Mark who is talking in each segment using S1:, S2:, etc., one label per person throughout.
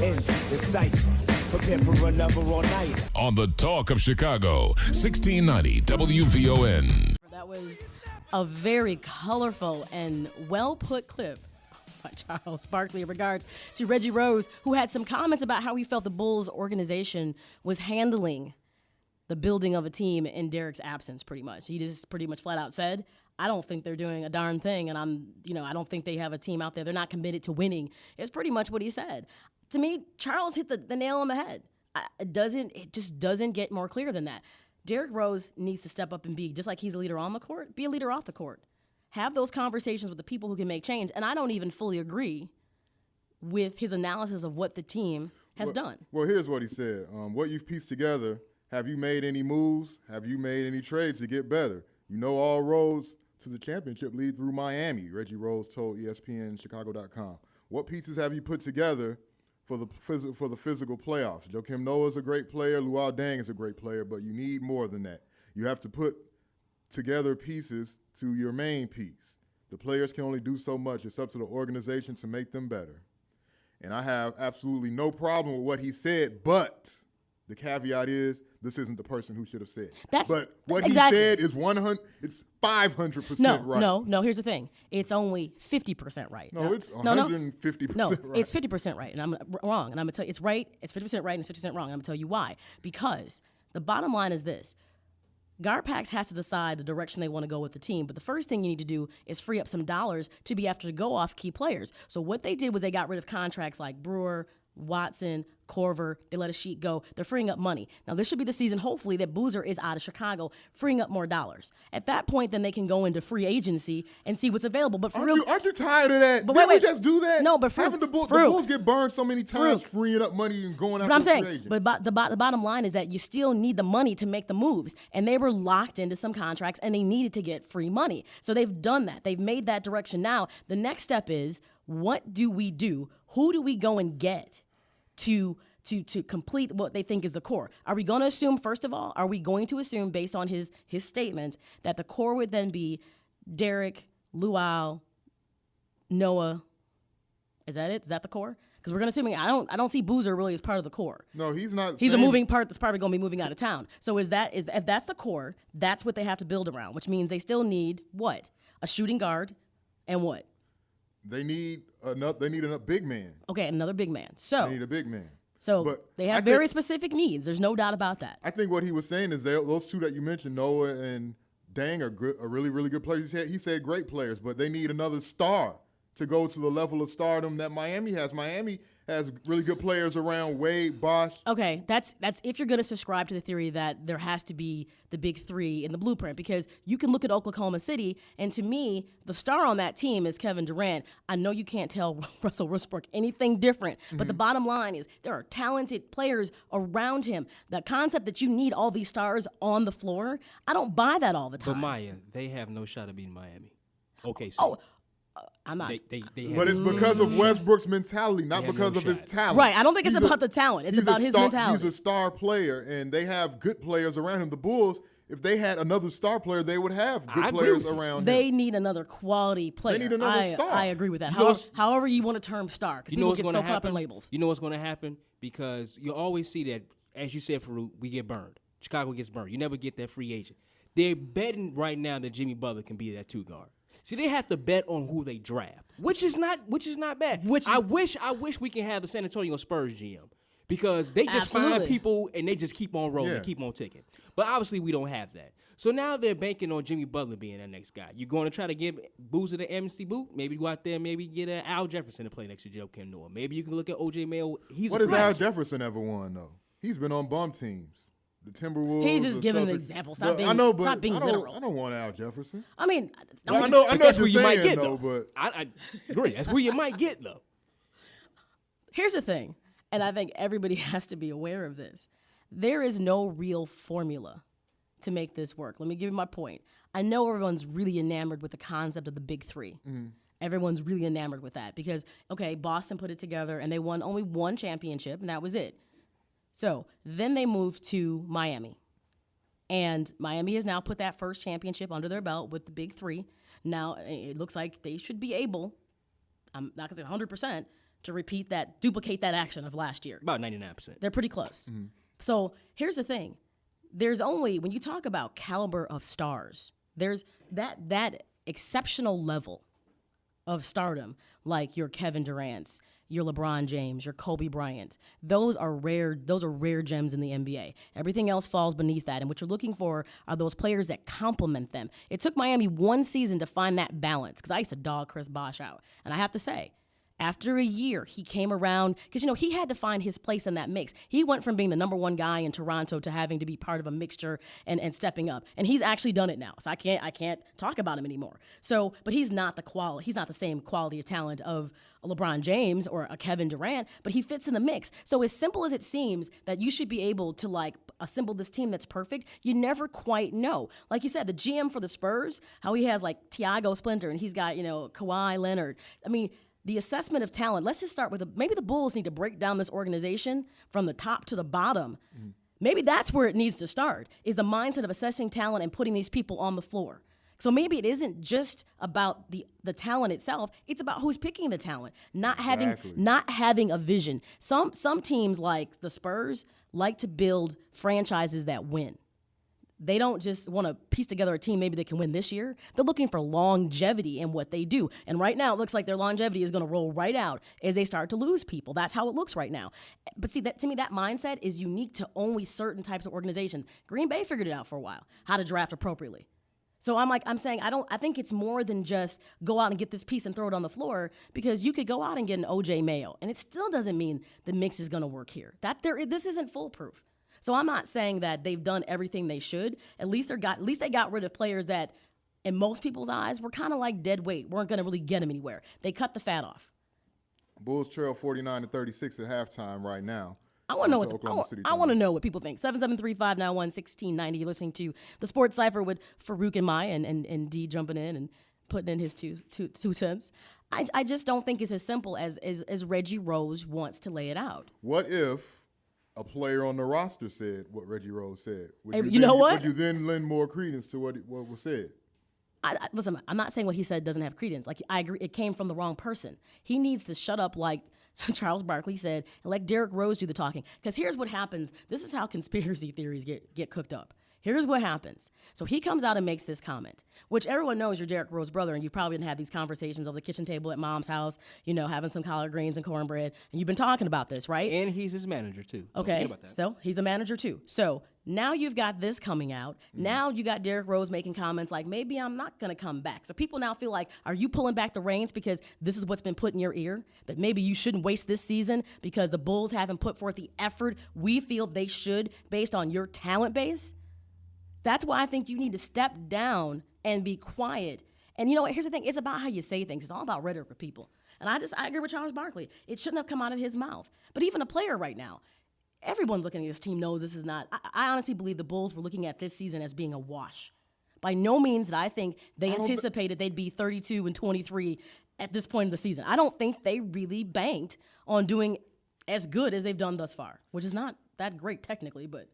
S1: ends the Cypher. Prepare for another all night.
S2: On the Talk of Chicago, 1690 WVON.
S3: That was a very colorful and well-put clip by Charles Barkley in regards to Reggie Rose, who had some comments about how he felt the Bulls organization was handling the building of a team in Derrick's absence, pretty much. He just pretty much flat out said, I don't think they're doing a darn thing, and I don't think they have a team out there. They're not committed to winning. It's pretty much what he said. To me, Charles hit the nail on the head. It just doesn't get more clear than that. Derrick Rose needs to step up and be, just like he's a leader on the court, be a leader off the court. Have those conversations with the people who can make change. And I don't even fully agree with his analysis of what the team has done.
S4: Well, here's what he said. What you've pieced together, have you made any moves? Have you made any trades to get better? You know all roads to the championship lead through Miami, Reggie Rose told ESPN Chicago.com. What pieces have you put together for the physical playoffs? Joakim Noah is a great player. Luol Deng is a great player, but you need more than that. You have to put together pieces to your main piece. The players can only do so much. It's up to the organization to make them better. And I have absolutely no problem with what he said, but the caveat is this isn't the person who should have said. But what
S3: exactly.
S4: he said is 100. It's 500% right.
S3: No. Here's the thing. It's only 50% right.
S4: No, it's 150%
S3: no,
S4: right.
S3: it's 50% right, and I'm wrong. And I'm gonna tell you, it's right. It's 50% right, and it's 50% wrong. And I'm gonna tell you why. Because the bottom line is this: Garpax has to decide the direction they want to go with the team, but the first thing you need to do is free up some dollars to be able to go off key players. So what they did was they got rid of contracts like Brewer, Watson, Korver. They let a sheet go. They're freeing up money. Now, this should be the season, hopefully, that Boozer is out of Chicago, freeing up more dollars. At that point, then they can go into free agency and see what's available. But
S4: aren't you tired of that?
S3: But
S4: Didn't
S3: wait.
S4: we just do that?
S3: No, but
S4: having the Bulls get burned so many times, freeing up money and going after
S3: But I'm
S4: free
S3: saying,
S4: agents.
S3: but the bottom line is that you still need the money to make the moves. And they were locked into some contracts, and they needed to get free money. So they've done that. They've made that direction. Now, the next step is, what do we do? Who do we go and get to complete what they think is the core? Are we going to assume, first of all, based on his statement, that the core would then be Derrick, Luol, Noah? Is that it? Is that the core? Because we're going to assume, I don't see Boozer really as part of the core.
S4: No, he's not.
S3: He's a moving part that's probably going to be moving out of town. So if that's the core, that's what they have to build around, which means they still need what? A shooting guard and what?
S4: They need a big man.
S3: Okay, another big man. So
S4: they need a big man.
S3: So they have very specific needs. There's no doubt about that.
S4: I think what he was saying is those two that you mentioned, Noah and Dang, are really, really good players. He said great players, but they need another star to go to the level of stardom that Miami has. Miami has really good players around Wade, Bosh.
S3: Okay, that's if you're going to subscribe to the theory that there has to be the big three in the blueprint, because you can look at Oklahoma City, and to me, the star on that team is Kevin Durant. I know you can't tell Russell Westbrook anything different, but the bottom line is there are talented players around him. The concept that you need all these stars on the floor, I don't buy that all the time.
S5: But Maya, they have no shot of beating Miami. Okay, so.
S3: Oh, I'm not.
S4: But it's because of Westbrook's mentality, not because of his talent.
S3: Right. I don't think it's about the talent. It's about his mentality.
S4: He's a star player, and they have good players around him. The Bulls, if they had another star player, they would have good players around him.
S3: They need another quality player.
S4: They need another star.
S3: I agree with that. However you want to term star, because people get so caught up in labels.
S5: You know what's going to happen? Because you always see that, as you said, Faruq, we get burned. Chicago gets burned. You never get that free agent. They're betting right now that Jimmy Butler can be that 2 guard. See, they have to bet on who they draft, which is not bad. I wish we can have the San Antonio Spurs GM, because they just find people and they just keep on rolling, keep on ticking. But obviously we don't have that. So now they're banking on Jimmy Butler being that next guy. You're going to try to give Boozer the amnesty boot? Maybe go out there and maybe get Al Jefferson to play next to Joakim Noah. Maybe you can look at O.J. Mayo.
S4: What has Al Jefferson ever won, though? He's been on bum teams. The Timberwolves.
S3: He's just giving an example. Stop being literal.
S4: I don't want Al Jefferson.
S3: I mean,
S4: I know
S5: that's
S4: who
S5: you might get,
S4: though.
S5: But I agree. That's who you might get, though.
S3: Here's the thing, and I think everybody has to be aware of this. There is no real formula to make this work. Let me give you my point. I know everyone's really enamored with the concept of the big three. Mm-hmm. Everyone's really enamored with that because, okay, Boston put it together and they won only one championship, and that was it. So then they moved to Miami. And Miami has now put that first championship under their belt with the big three. Now it looks like they should be able, I'm not going to say 100%, to duplicate that action of last year.
S5: About 99%.
S3: They're pretty close. So here's the thing. There's only, when you talk about caliber of stars, there's that exceptional level of stardom, like your Kevin Durant's, your LeBron James, your Kobe Bryant. Those are rare gems in the NBA. Everything else falls beneath that. And what you're looking for are those players that complement them. It took Miami one season to find that balance, because I used to dog Chris Bosh out. And I have to say, after a year, he came around because, he had to find his place in that mix. He went from being the number one guy in Toronto to having to be part of a mixture and stepping up. And he's actually done it now. So I can't talk about him anymore. So, but he's not the same quality of talent of a LeBron James or a Kevin Durant, but he fits in the mix. So as simple as it seems that you should be able to assemble this team that's perfect, you never quite know. Like you said, the GM for the Spurs, how he has Thiago Splinter and he's got, Kawhi Leonard. I mean, the assessment of talent, let's just start with maybe the Bulls need to break down this organization from the top to the bottom. Maybe that's where it needs to start, is the mindset of assessing talent and putting these people on the floor. So maybe it isn't just about the talent itself, it's about who's picking the talent, not having a vision. Some teams like the Spurs like to build franchises that win. They don't just want to piece together a team maybe they can win this year. They're looking for longevity in what they do. And right now, it looks like their longevity is going to roll right out as they start to lose people. That's how it looks right now. But see, to me, that mindset is unique to only certain types of organizations. Green Bay figured it out for a while, how to draft appropriately. So I'm saying I think it's more than just go out and get this piece and throw it on the floor, because you could go out and get an OJ Mayo, and it still doesn't mean the mix is going to work here. This isn't foolproof. So I'm not saying that they've done everything they should. At least they got rid of players that, in most people's eyes, were kind of like dead weight, weren't going to really get them anywhere. They cut the fat off.
S4: Bulls trail 49-36 at halftime right now.
S3: I want to know what people think. 773-591-1690. You're listening to the Sports Cypher with Faruq and Maya and D jumping in and putting in his two cents. I just don't think it's as simple as Reggie Rose wants to lay it out.
S4: What if a player on the roster said what Reggie Rose said?
S3: Would you
S4: then lend more credence to what was said?
S3: Listen, I'm not saying what he said doesn't have credence. I agree, it came from the wrong person. He needs to shut up like Charles Barkley said, and let Derrick Rose do the talking. Because here's what happens. This is how conspiracy theories get cooked up. Here's what happens. So he comes out and makes this comment, which everyone knows you're Derrick Rose's brother, and you've probably had these conversations over the kitchen table at mom's house, having some collard greens and cornbread, and you've been talking about this, right?
S5: And he's his manager, too.
S3: Okay, so he's a manager, too. So now you've got this coming out. Now you got Derrick Rose making comments like, maybe I'm not going to come back. So people now feel like, are you pulling back the reins because this is what's been put in your ear? That maybe you shouldn't waste this season because the Bulls haven't put forth the effort we feel they should based on your talent base? That's why I think you need to step down and be quiet. And you know what? Here's the thing. It's about how you say things. It's all about rhetoric with people. And I agree with Charles Barkley. It shouldn't have come out of his mouth. But even a player right now, everyone's looking at this team knows this is not. I honestly believe the Bulls were looking at this season as being a wash. By no means did I think they anticipated they'd be 32-23 at this point of the season. I don't think they really banked on doing as good as they've done thus far, which is not that great technically, but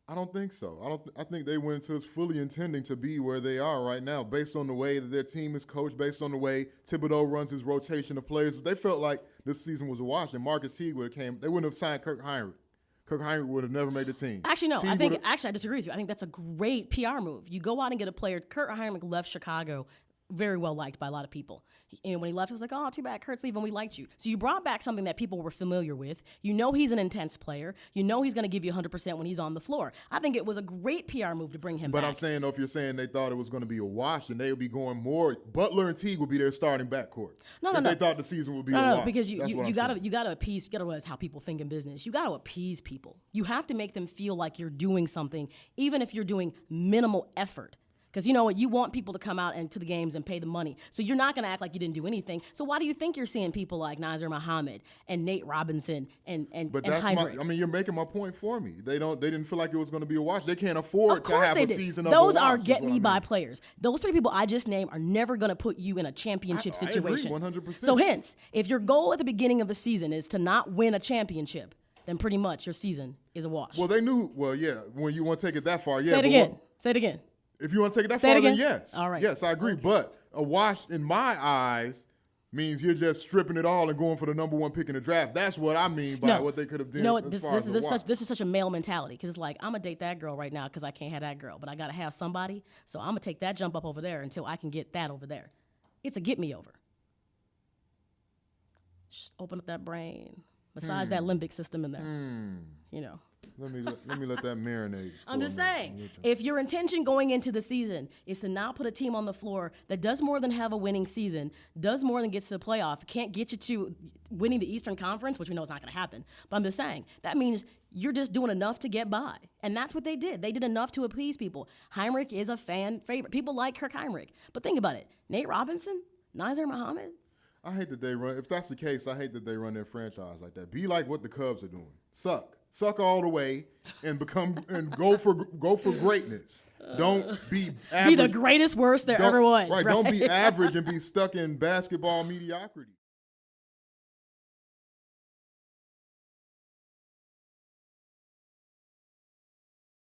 S4: I don't think so. I think they went into it fully intending to be where they are right now, based on the way that their team is coached, based on the way Thibodeau runs his rotation of players. If they felt like this season was a wash and Marcus Teague would have came, they wouldn't have signed Kirk Heinrich. Kirk Heinrich would have never made the team.
S3: Actually, no. I disagree with you. I think that's a great PR move. You go out and get a player. Kirk Heinrich left Chicago very well liked by a lot of people. And when he left, it was like, oh, too bad Kurt's leaving. We liked you. So you brought back something that people were familiar with. You know he's an intense player. You know he's going to give you 100% when he's on the floor. I think it was a great PR move to bring him back.
S4: But I'm saying, though, if you're saying they thought it was going to be a wash, then they would be going more. Butler and Teague would be their starting backcourt.
S3: No.
S4: They thought the season would be a wash.
S3: No, because you gotta appease. You gotta realize how people think in business. You gotta appease people. You have to make them feel like you're doing something, even if you're doing minimal effort. Because you know what, you want people to come out into the games and pay the money. So you're not going to act like you didn't do anything. So why do you think you're seeing people like Nazir Muhammad and Nate Robinson and Heinrich?
S4: You're making my point for me. They didn't feel like it was going to be a wash. They can't afford to have a season of a wash.
S3: Those are get-me-by players. Those three people I just named are never going to put you in a championship situation.
S4: I agree 100%.
S3: So hence, if your goal at the beginning of the season is to not win a championship, then pretty much your season is a wash.
S4: Well, they knew. Well, yeah. When you want to take it that far, yeah.
S3: Say it again.
S4: If you want to take it that far, then yes.
S3: All right.
S4: Yes, I agree. Okay. But a wash, in my eyes, means you're just stripping it all and going for the number 1 pick in the draft. That's what I mean by what they could have done.
S3: No, this is such a male mentality because it's like I'm gonna date that girl right now because I can't have that girl, but I gotta have somebody, so I'm gonna take that jump up over there until I can get that over there. It's a get me over. Just open up that brain, massage that limbic system in there. You know.
S4: Let me let that marinate.
S3: I'm just saying, if your intention going into the season is to now put a team on the floor that does more than have a winning season, does more than gets to the playoff, can't get you to winning the Eastern Conference, which we know is not going to happen, but I'm just saying, that means you're just doing enough to get by. And that's what they did. They did enough to appease people. Heinrich is a fan favorite. People like Kirk Heinrich. But think about it. Nate Robinson, Nazir Muhammad.
S4: I hate that they run. If that's the case, I hate that they run their franchise like that. Be like what the Cubs are doing. Suck all the way, and go for greatness. Don't be average.
S3: Be the greatest worst there ever was.
S4: Right. Don't be average and be stuck in basketball mediocrity.